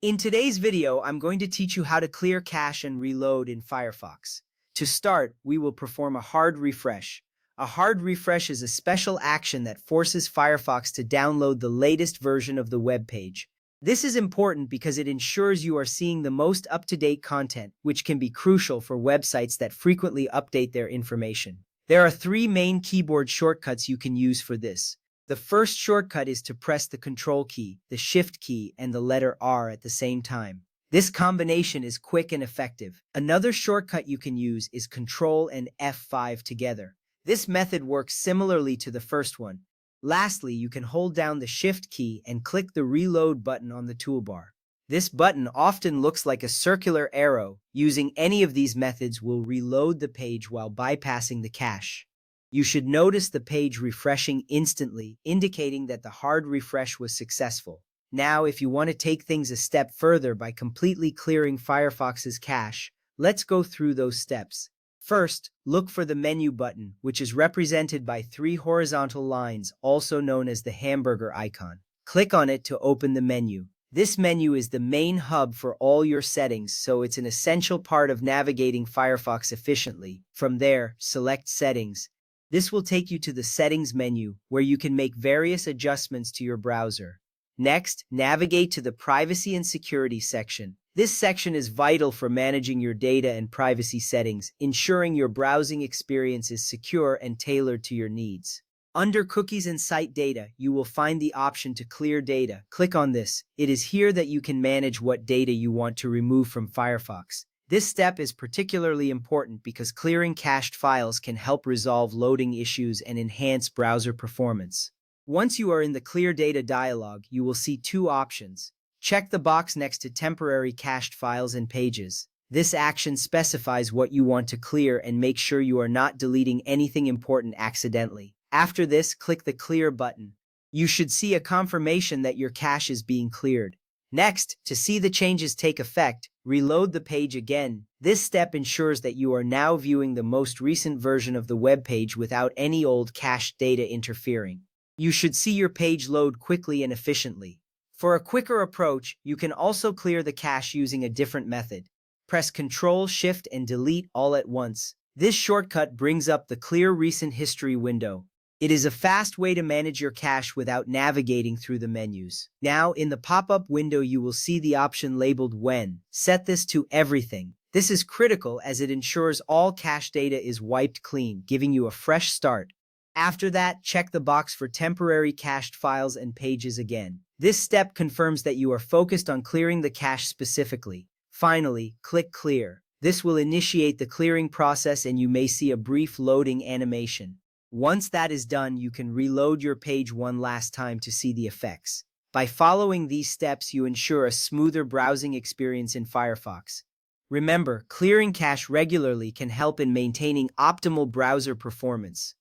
In today's video, I'm going to teach you how to clear cache and reload in Firefox. To start, we will perform a hard refresh. A hard refresh is a special action that forces Firefox to download the latest version of the web page. This is important because it ensures you are seeing the most up-to-date content, which can be crucial for websites that frequently update their information. There are three main keyboard shortcuts you can use for this. The first shortcut is to press the Control key, the Shift key, and the letter R at the same time. This combination is quick and effective. Another shortcut you can use is Control and F5 together. This method works similarly to the first one. Lastly, you can hold down the Shift key and click the Reload button on the toolbar. This button often looks like a circular arrow. Using any of these methods will reload the page while bypassing the cache. You should notice the page refreshing instantly, indicating that the hard refresh was successful. Now, if you want to take things a step further by completely clearing Firefox's cache, let's go through those steps. First, look for the menu button, which is represented by three horizontal lines, also known as the hamburger icon. Click on it to open the menu. This menu is the main hub for all your settings, so it's an essential part of navigating Firefox efficiently. From there, select Settings. This will take you to the Settings menu, where you can make various adjustments to your browser. Next, navigate to the Privacy and Security section. This section is vital for managing your data and privacy settings, ensuring your browsing experience is secure and tailored to your needs. Under Cookies and Site Data, you will find the option to clear data. Click on this. It is here that you can manage what data you want to remove from Firefox. This step is particularly important because clearing cached files can help resolve loading issues and enhance browser performance. Once you are in the Clear Data dialog, you will see two options. Check the box next to Temporary Cached Files and Pages. This action specifies what you want to clear and make sure you are not deleting anything important accidentally. After this, click the Clear button. You should see a confirmation that your cache is being cleared. Next, to see the changes take effect, reload the page again. This step ensures that you are now viewing the most recent version of the web page without any old cached data interfering. You should see your page load quickly and efficiently. For a quicker approach, you can also clear the cache using a different method. Press Ctrl, Shift, and Delete all at once. This shortcut brings up the Clear Recent History window. It is a fast way to manage your cache without navigating through the menus. Now, in the pop-up window, you will see the option labeled When. Set this to Everything. This is critical as it ensures all cache data is wiped clean, giving you a fresh start. After that, check the box for Temporary Cached Files and Pages again. This step confirms that you are focused on clearing the cache specifically. Finally, click Clear. This will initiate the clearing process and you may see a brief loading animation. Once that is done, you can reload your page one last time to see the effects. By following these steps, you ensure a smoother browsing experience in Firefox. Remember, clearing cache regularly can help in maintaining optimal browser performance.